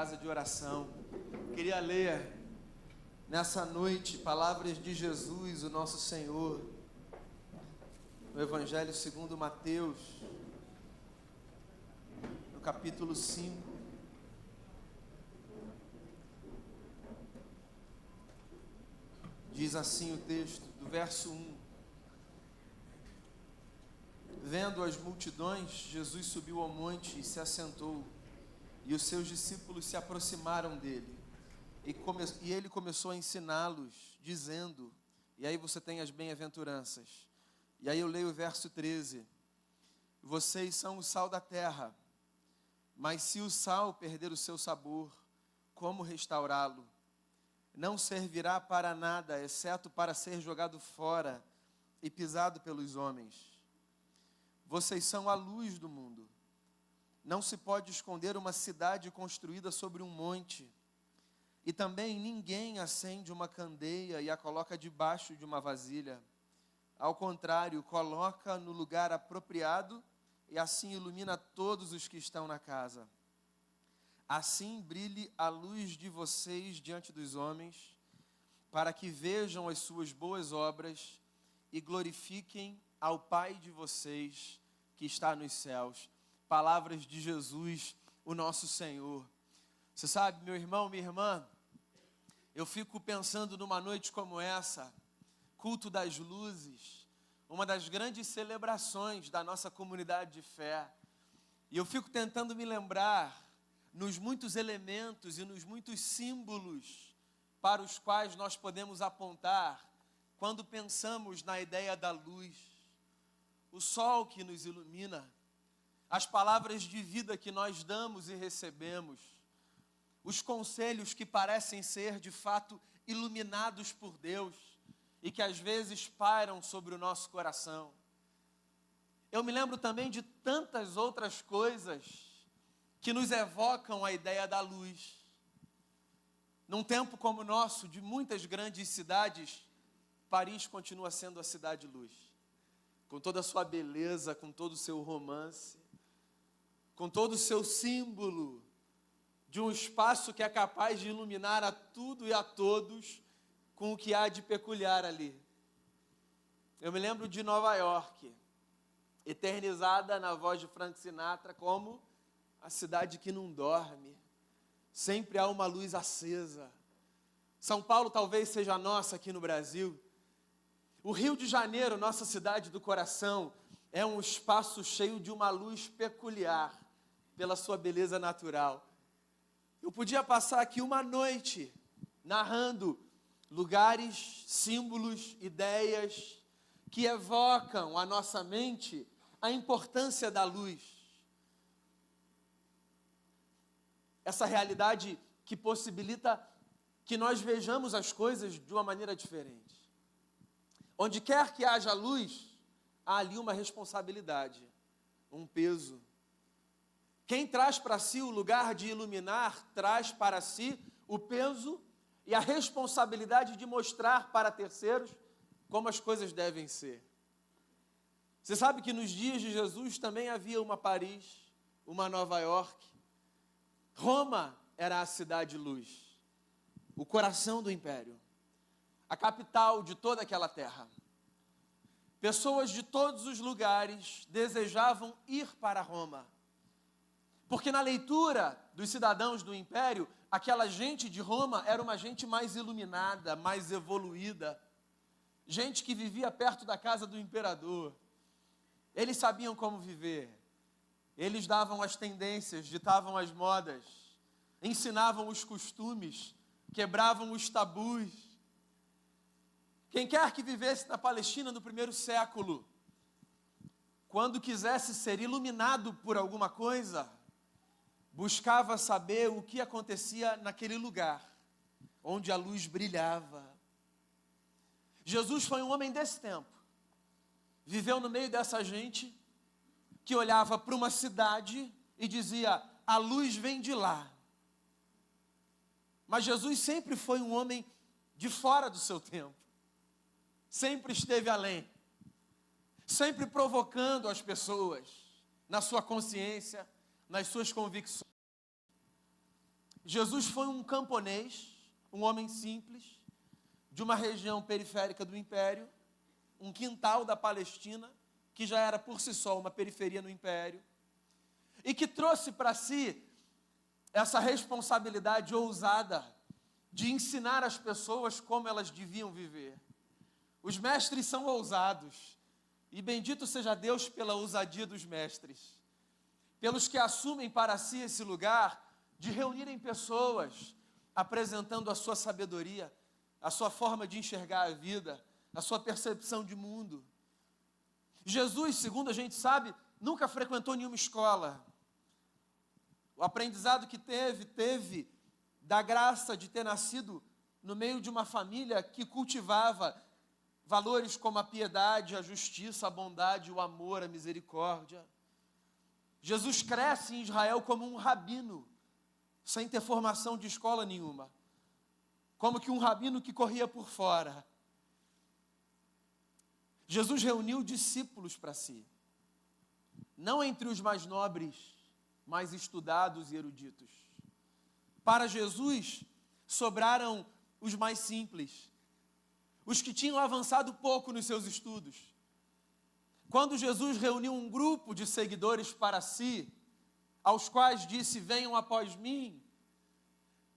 Casa de oração. Queria ler nessa noite palavras de Jesus, o nosso Senhor, no Evangelho segundo Mateus, no capítulo 5. Diz assim o texto, do verso 1. Vendo as multidões, Jesus subiu ao monte e se assentou. E os seus discípulos se aproximaram dele. E ele começou a ensiná-los, dizendo, e aí você tem as bem-aventuranças. E aí eu leio o verso 13. Vocês são o sal da terra, mas se o sal perder o seu sabor, como restaurá-lo? Não servirá para nada, exceto para ser jogado fora e pisado pelos homens. Vocês são a luz do mundo. Não se pode esconder uma cidade construída sobre um monte. E também ninguém acende uma candeia e a coloca debaixo de uma vasilha. Ao contrário, coloca no lugar apropriado e assim ilumina todos os que estão na casa. Assim brilhe a luz de vocês diante dos homens, para que vejam as suas boas obras e glorifiquem ao Pai de vocês que está nos céus. Palavras de Jesus, o nosso Senhor. Você sabe, meu irmão, minha irmã, eu fico pensando numa noite como essa, culto das luzes, uma das grandes celebrações da nossa comunidade de fé. E eu fico tentando me lembrar nos muitos elementos e nos muitos símbolos para os quais nós podemos apontar quando pensamos na ideia da luz. O sol que nos ilumina, as palavras de vida que nós damos e recebemos, os conselhos que parecem ser de fato iluminados por Deus e que às vezes pairam sobre o nosso coração. Eu me lembro também de tantas outras coisas que nos evocam a ideia da luz. Num tempo como o nosso, de muitas grandes cidades, Paris continua sendo a cidade-luz, com toda a sua beleza, com todo o seu romance, com todo o seu símbolo de um espaço que é capaz de iluminar a tudo e a todos com o que há de peculiar ali. Eu me lembro de Nova York, eternizada na voz de Frank Sinatra como a cidade que não dorme, sempre há uma luz acesa. São Paulo talvez seja a nossa aqui no Brasil. O Rio de Janeiro, nossa cidade do coração, é um espaço cheio de uma luz peculiar, pela sua beleza natural. Eu podia passar aqui uma noite narrando lugares, símbolos, ideias que evocam à nossa mente a importância da luz. Essa realidade que possibilita que nós vejamos as coisas de uma maneira diferente. Onde quer que haja luz, há ali uma responsabilidade, um peso. Quem traz para si o lugar de iluminar, traz para si o peso e a responsabilidade de mostrar para terceiros como as coisas devem ser. Você sabe que nos dias de Jesus também havia uma Paris, uma Nova York. Roma era a cidade-luz, o coração do império, a capital de toda aquela terra. Pessoas de todos os lugares desejavam ir para Roma. Porque na leitura dos cidadãos do império, aquela gente de Roma era uma gente mais iluminada, mais evoluída. Gente que vivia perto da casa do imperador. Eles sabiam como viver. Eles davam as tendências, ditavam as modas, ensinavam os costumes, quebravam os tabus. Quem quer que vivesse na Palestina no primeiro século, quando quisesse ser iluminado por alguma coisa, buscava saber o que acontecia naquele lugar, onde a luz brilhava. Jesus foi um homem desse tempo. Viveu no meio dessa gente que olhava para uma cidade e dizia, a luz vem de lá. Mas Jesus sempre foi um homem de fora do seu tempo. Sempre esteve além. Sempre provocando as pessoas na sua consciência, nas suas convicções. Jesus foi um camponês, um homem simples, de uma região periférica do Império, um quintal da Palestina, que já era por si só uma periferia no Império, e que trouxe para si essa responsabilidade ousada de ensinar as pessoas como elas deviam viver. Os mestres são ousados, e bendito seja Deus pela ousadia dos mestres, pelos que assumem para si esse lugar de reunirem pessoas, apresentando a sua sabedoria, a sua forma de enxergar a vida, a sua percepção de mundo. Jesus, segundo a gente sabe, nunca frequentou nenhuma escola. O aprendizado que teve da graça de ter nascido no meio de uma família que cultivava valores como a piedade, a justiça, a bondade, o amor, a misericórdia. Jesus cresce em Israel como um rabino, sem ter formação de escola nenhuma. Como que um rabino que corria por fora. Jesus reuniu discípulos para si. Não entre os mais nobres, mais estudados e eruditos. Para Jesus, sobraram os mais simples, os que tinham avançado pouco nos seus estudos. Quando Jesus reuniu um grupo de seguidores para si, aos quais disse: venham após mim,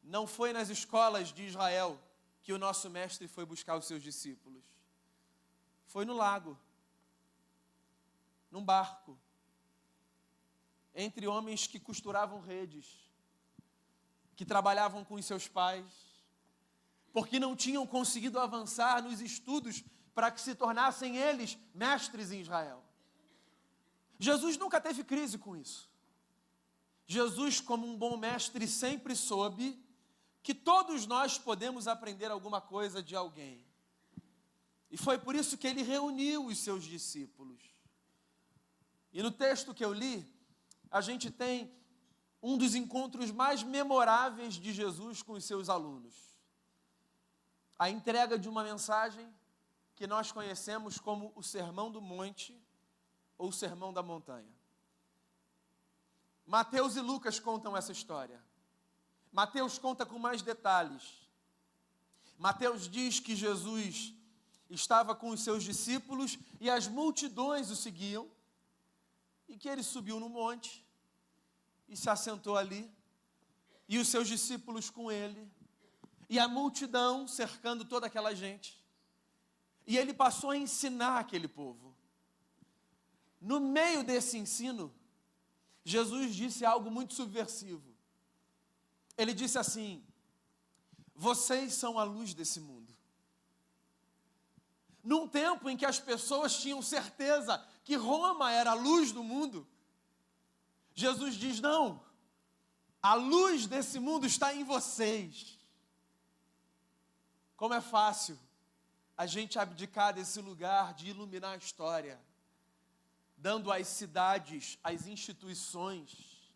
não foi nas escolas de Israel que o nosso mestre foi buscar os seus discípulos. Foi no lago, num barco, entre homens que costuravam redes, que trabalhavam com os seus pais, porque não tinham conseguido avançar nos estudos para que se tornassem eles mestres em Israel. Jesus nunca teve crise com isso. Jesus, como um bom mestre, sempre soube que todos nós podemos aprender alguma coisa de alguém. E foi por isso que ele reuniu os seus discípulos. E no texto que eu li, a gente tem um dos encontros mais memoráveis de Jesus com os seus alunos. A entrega de uma mensagem que nós conhecemos como o Sermão do Monte ou o Sermão da Montanha. Mateus e Lucas contam essa história. Mateus conta com mais detalhes. Mateus diz que Jesus estava com os seus discípulos e as multidões o seguiam, e que ele subiu no monte e se assentou ali, e os seus discípulos com ele, e a multidão cercando toda aquela gente. E ele passou a ensinar aquele povo. No meio desse ensino, Jesus disse algo muito subversivo. Ele disse assim: vocês são a luz desse mundo. Num tempo em que as pessoas tinham certeza que Roma era a luz do mundo, Jesus diz: não, a luz desse mundo está em vocês. Como é fácil a gente abdicar desse lugar de iluminar a história, dando às cidades, às instituições,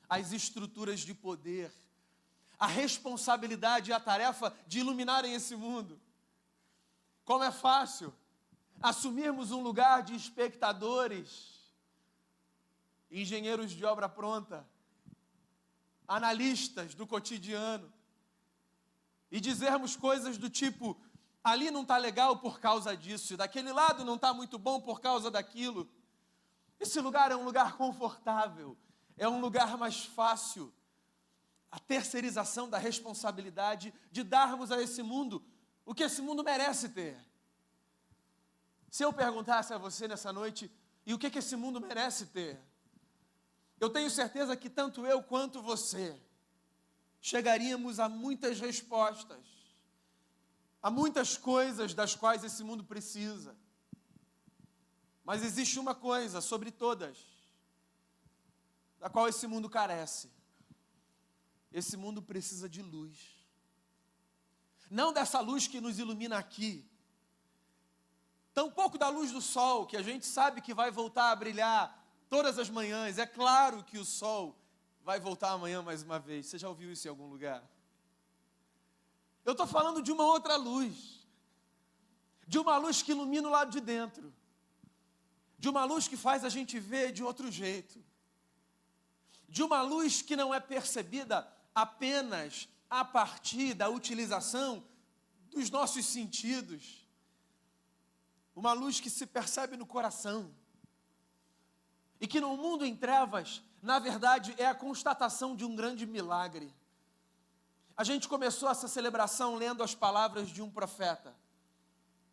às estruturas de poder, a responsabilidade e a tarefa de iluminarem esse mundo. Como é fácil assumirmos um lugar de espectadores, engenheiros de obra pronta, analistas do cotidiano, e dizermos coisas do tipo: ali não está legal por causa disso, daquele lado não está muito bom por causa daquilo. Esse lugar é um lugar confortável, é um lugar mais fácil. A terceirização da responsabilidade de darmos a esse mundo o que esse mundo merece ter. Se eu perguntasse a você nessa noite: e o que esse mundo merece ter? Eu tenho certeza que tanto eu quanto você chegaríamos a muitas respostas, a muitas coisas das quais esse mundo precisa. Mas existe uma coisa sobre todas, da qual esse mundo carece. Esse mundo precisa de luz. Não dessa luz que nos ilumina aqui, tampouco da luz do sol, que a gente sabe que vai voltar a brilhar todas as manhãs. É claro que o sol vai voltar amanhã mais uma vez. Você já ouviu isso em algum lugar? Eu estou falando de uma outra luz, de uma luz que ilumina o lado de dentro, de uma luz que faz a gente ver de outro jeito, de uma luz que não é percebida apenas a partir da utilização dos nossos sentidos. Uma luz que se percebe no coração. E que no mundo em trevas, na verdade, é a constatação de um grande milagre. A gente começou essa celebração lendo as palavras de um profeta.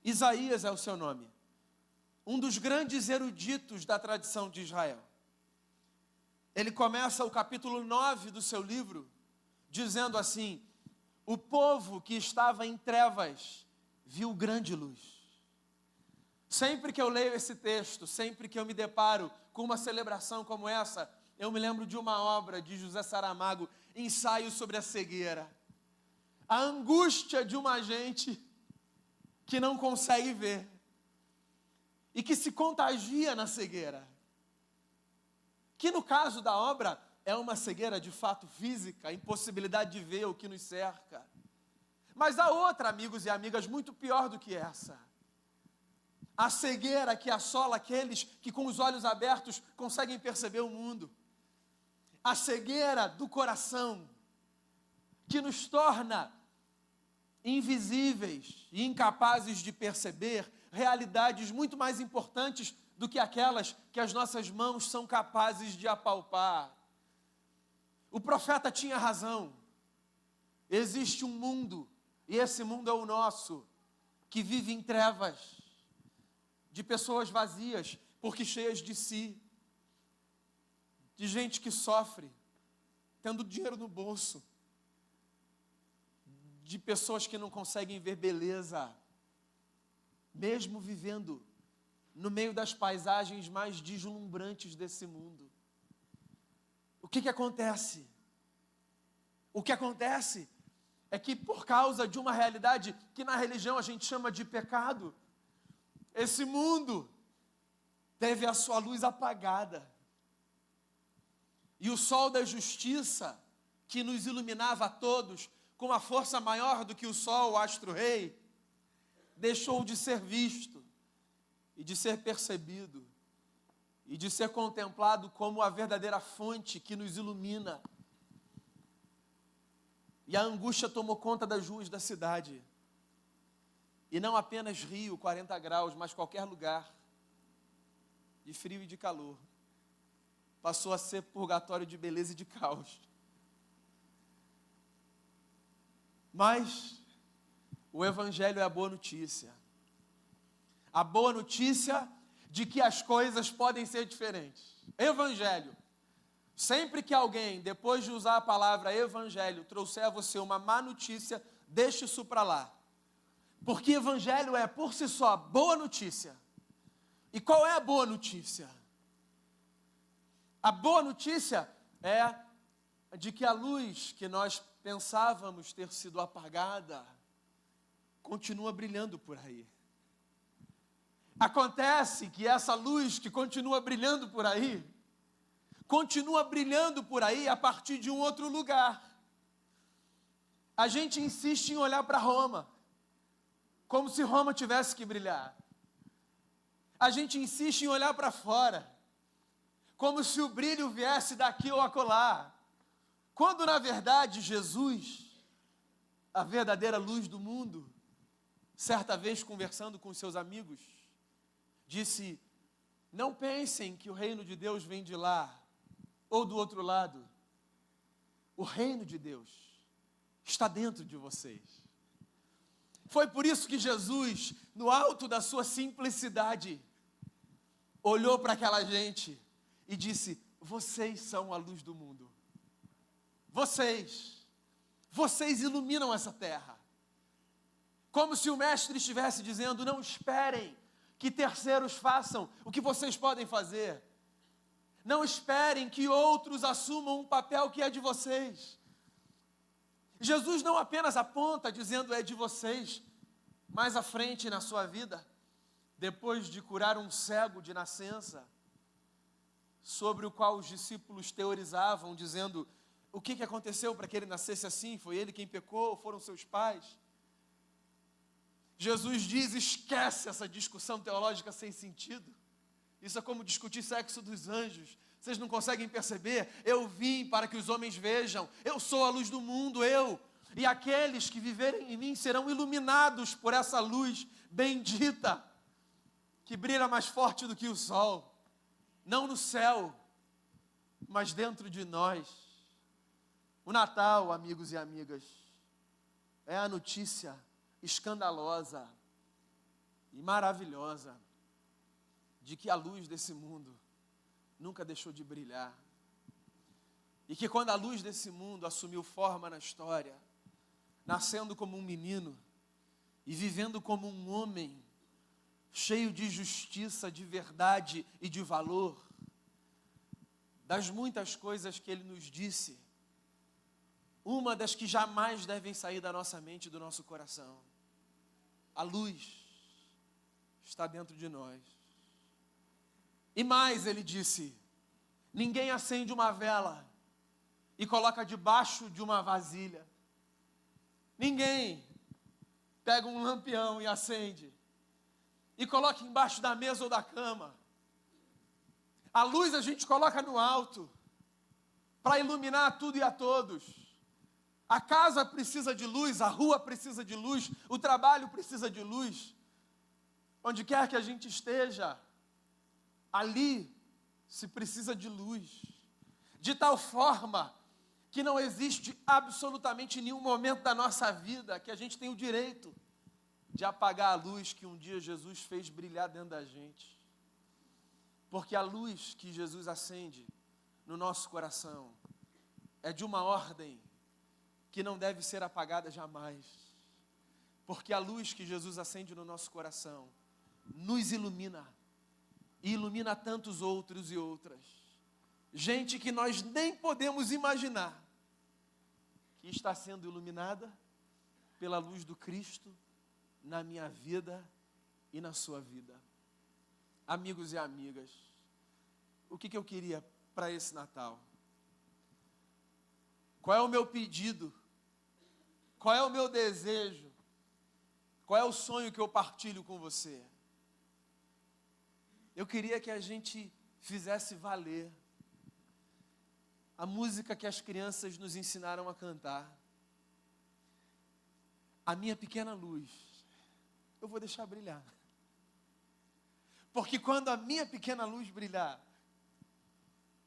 Isaías é o seu nome. Um dos grandes eruditos da tradição de Israel. Ele começa o capítulo 9 do seu livro, dizendo assim: o povo que estava em trevas viu grande luz. Sempre que eu leio esse texto, sempre que eu me deparo com uma celebração como essa, eu me lembro de uma obra de José Saramago, Ensaio sobre a Cegueira. A angústia de uma gente que não consegue ver e que se contagia na cegueira. Que no caso da obra é uma cegueira de fato física, a impossibilidade de ver o que nos cerca. Mas há outra, amigos e amigas, muito pior do que essa. A cegueira que assola aqueles que com os olhos abertos conseguem perceber o mundo. A cegueira do coração, que nos torna invisíveis e incapazes de perceber realidades muito mais importantes do que aquelas que as nossas mãos são capazes de apalpar. O profeta tinha razão. Existe um mundo, e esse mundo é o nosso, que vive em trevas, de pessoas vazias, porque cheias de si, de gente que sofre, tendo dinheiro no bolso, de pessoas que não conseguem ver beleza, mesmo vivendo no meio das paisagens mais deslumbrantes desse mundo. O que acontece? O que acontece é que por causa de uma realidade que na religião a gente chama de pecado, esse mundo teve a sua luz apagada. E o sol da justiça, que nos iluminava a todos com uma força maior do que o sol, o astro-rei, deixou de ser visto, e de ser percebido, e de ser contemplado como a verdadeira fonte que nos ilumina. E a angústia tomou conta das ruas da cidade. E não apenas Rio, 40 graus, mas qualquer lugar, de frio e de calor, passou a ser purgatório de beleza e de caos. Mas o Evangelho é a boa notícia. A boa notícia de que as coisas podem ser diferentes. Evangelho. Sempre que alguém, depois de usar a palavra evangelho, trouxer a você uma má notícia, deixe isso para lá. Porque evangelho é, por si só, boa notícia. E qual é a boa notícia? A boa notícia é de que a luz que nós pensávamos ter sido apagada continua brilhando por aí. Acontece que essa luz que continua brilhando por aí, continua brilhando por aí a partir de um outro lugar. A gente insiste em olhar para Roma, como se Roma tivesse que brilhar. A gente insiste em olhar para fora, como se o brilho viesse daqui ou acolá. Quando na verdade Jesus, a verdadeira luz do mundo, certa vez conversando com seus amigos, disse: não pensem que o reino de Deus vem de lá ou do outro lado. O reino de Deus está dentro de vocês. Foi por isso que Jesus, no alto da sua simplicidade, olhou para aquela gente e disse: vocês são a luz do mundo. Vocês iluminam essa terra. Como se o mestre estivesse dizendo: não esperem que terceiros façam o que vocês podem fazer. Não esperem que outros assumam um papel que é de vocês. Jesus não apenas aponta dizendo é de vocês, mais à frente na sua vida, depois de curar um cego de nascença, sobre o qual os discípulos teorizavam, dizendo: o que aconteceu para que ele nascesse assim? Foi ele quem pecou ou foram seus pais? Jesus diz: esquece essa discussão teológica sem sentido. Isso é como discutir sexo dos anjos. Vocês não conseguem perceber? Eu vim para que os homens vejam. Eu sou a luz do mundo, eu. E aqueles que viverem em mim serão iluminados por essa luz bendita, que brilha mais forte do que o sol. Não no céu, mas dentro de nós. O Natal, amigos e amigas, é a notícia escandalosa e maravilhosa de que a luz desse mundo nunca deixou de brilhar. E que quando a luz desse mundo assumiu forma na história, nascendo como um menino e vivendo como um homem, cheio de justiça, de verdade e de valor, das muitas coisas que ele nos disse, uma das que jamais devem sair da nossa mente e do nosso coração: a luz está dentro de nós. E mais, ele disse: ninguém acende uma vela e coloca debaixo de uma vasilha. Ninguém pega um lampião e acende e coloca embaixo da mesa ou da cama. A luz a gente coloca no alto para iluminar tudo e a todos. A casa precisa de luz, a rua precisa de luz, o trabalho precisa de luz. Onde quer que a gente esteja, ali se precisa de luz. De tal forma que não existe absolutamente nenhum momento da nossa vida que a gente tem o direito de apagar a luz que um dia Jesus fez brilhar dentro da gente. Porque a luz que Jesus acende no nosso coração é de uma ordem que não deve ser apagada jamais. Porque a luz que Jesus acende no nosso coração nos ilumina e ilumina tantos outros e outras. Gente que nós nem podemos imaginar que está sendo iluminada pela luz do Cristo na minha vida e na sua vida. Amigos e amigas, o que eu queria para esse Natal? Qual é o meu pedido? Qual é o meu desejo? Qual é o sonho que eu partilho com você? Eu queria que a gente fizesse valer a música que as crianças nos ensinaram a cantar. A minha pequena luz, eu vou deixar brilhar. Porque quando a minha pequena luz brilhar,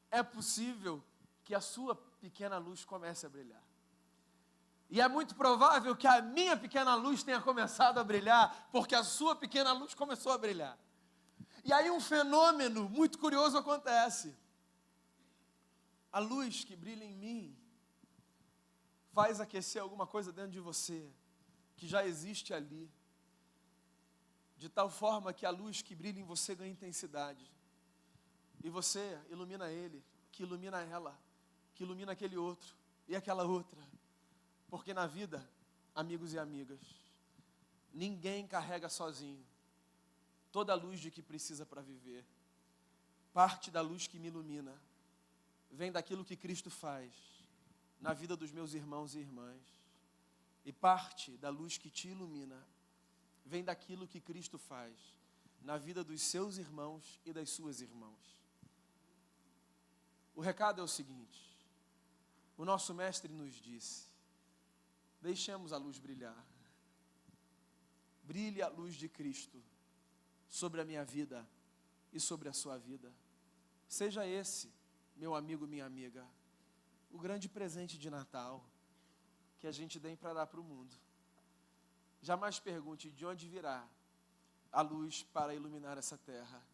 é possível que a sua pequena luz comece a brilhar. E é muito provável que a minha pequena luz tenha começado a brilhar, porque a sua pequena luz começou a brilhar. E aí um fenômeno muito curioso acontece. A luz que brilha em mim faz aquecer alguma coisa dentro de você, que já existe ali. De tal forma que a luz que brilha em você ganha intensidade. E você ilumina ele, que ilumina ela, que ilumina aquele outro e aquela outra. Porque na vida, amigos e amigas, ninguém carrega sozinho toda a luz de que precisa para viver. Parte da luz que me ilumina vem daquilo que Cristo faz na vida dos meus irmãos e irmãs. E parte da luz que te ilumina vem daquilo que Cristo faz na vida dos seus irmãos e das suas irmãs. O recado é o seguinte: o nosso mestre nos disse: deixemos a luz brilhar. Brilhe a luz de Cristo sobre a minha vida e sobre a sua vida. Seja esse, meu amigo, minha amiga, o grande presente de Natal que a gente tem para dar para o mundo. Jamais pergunte de onde virá a luz para iluminar essa terra,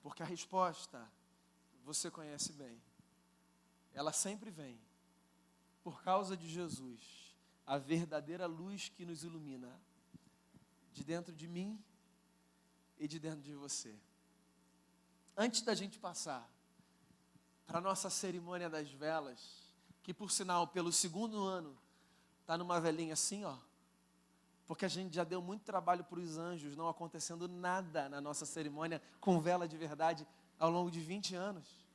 porque a resposta você conhece bem. Ela sempre vem por causa de Jesus, a verdadeira luz que nos ilumina, de dentro de mim e de dentro de você. Antes da gente passar para a nossa cerimônia das velas, que por sinal, pelo segundo ano, está numa velinha assim, ó, porque a gente já deu muito trabalho para os anjos, não acontecendo nada na nossa cerimônia com vela de verdade ao longo de 20 anos.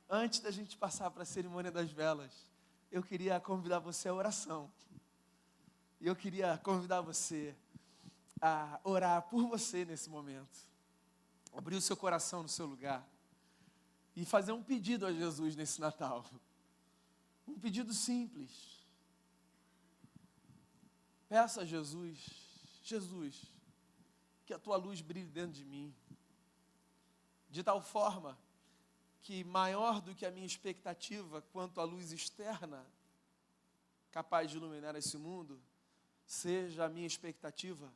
Antes da gente passar para a cerimônia das velas, eu queria convidar você à oração. E eu queria convidar você a orar por você nesse momento. Abrir o seu coração no seu lugar e fazer um pedido a Jesus nesse Natal. Um pedido simples. Peça a Jesus, Jesus, que a tua luz brilhe dentro de mim, de tal forma que maior do que a minha expectativa quanto à luz externa, capaz de iluminar esse mundo, seja a minha expectativa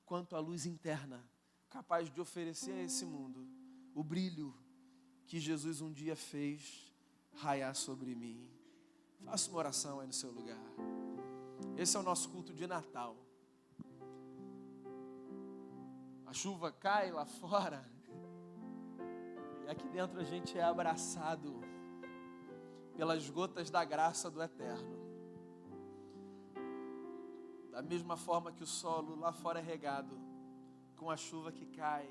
quanto à luz interna, capaz de oferecer a esse mundo o brilho que Jesus um dia fez raiar sobre mim. Faça uma oração aí no seu lugar. Esse é o nosso culto de Natal. A chuva cai lá fora e aqui dentro a gente é abraçado pelas gotas da graça do Eterno. Da mesma forma que o solo lá fora é regado com a chuva que cai,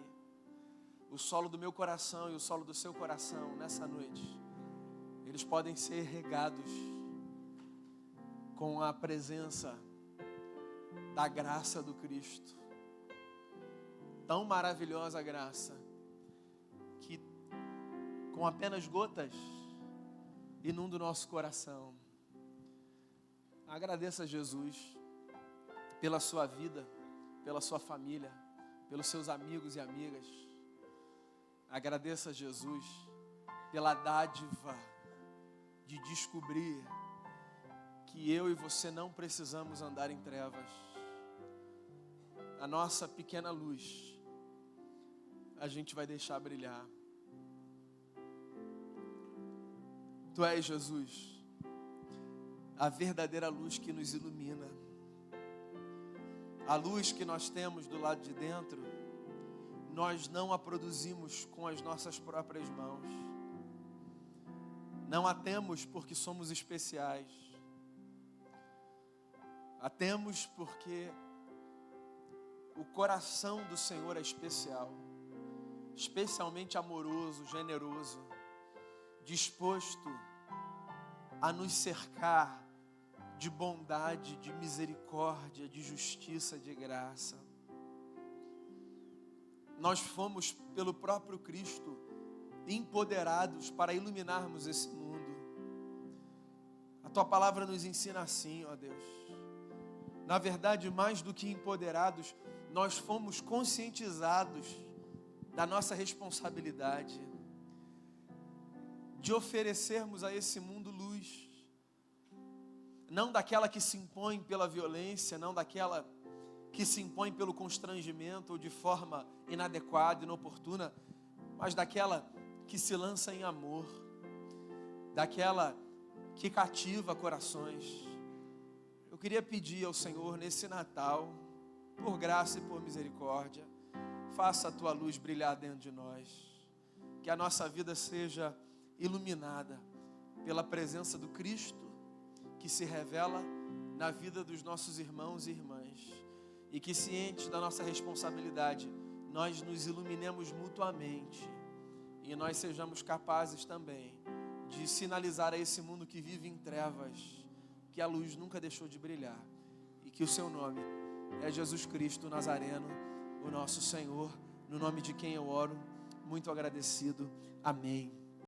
o solo do meu coração e o solo do seu coração nessa noite, eles podem ser regados com a presença da graça do Cristo. Tão maravilhosa a graça que com apenas gotas inunda o nosso coração. Agradeça a Jesus pela sua vida, pela sua família, pelos seus amigos e amigas. Agradeça a Jesus pela dádiva de descobrir que eu e você não precisamos andar em trevas. A nossa pequena luz, a gente vai deixar brilhar. Tu és, Jesus, a verdadeira luz que nos ilumina. A luz que nós temos do lado de dentro, nós não a produzimos com as nossas próprias mãos. Não a temos porque somos especiais. A temos porque o coração do Senhor é especial, especialmente amoroso, generoso, disposto a nos cercar de bondade, de misericórdia, de justiça, de graça. Nós fomos pelo próprio Cristo empoderados para iluminarmos esse mundo. A tua palavra nos ensina assim, ó Deus. Na verdade, mais do que empoderados, nós fomos conscientizados da nossa responsabilidade de oferecermos a esse mundo luz. Não daquela que se impõe pela violência, não daquela que se impõe pelo constrangimento ou de forma inadequada, inoportuna, mas daquela que se lança em amor, daquela que cativa corações. Eu queria pedir ao Senhor nesse Natal, por graça e por misericórdia, faça a tua luz brilhar dentro de nós, que a nossa vida seja iluminada pela presença do Cristo que se revela na vida dos nossos irmãos e irmãs, e que, cientes da nossa responsabilidade, nós nos iluminemos mutuamente e nós sejamos capazes também de sinalizar a esse mundo que vive em trevas que a luz nunca deixou de brilhar e que o seu nome é Jesus Cristo Nazareno, o nosso Senhor, no nome de quem eu oro, muito agradecido. Amém.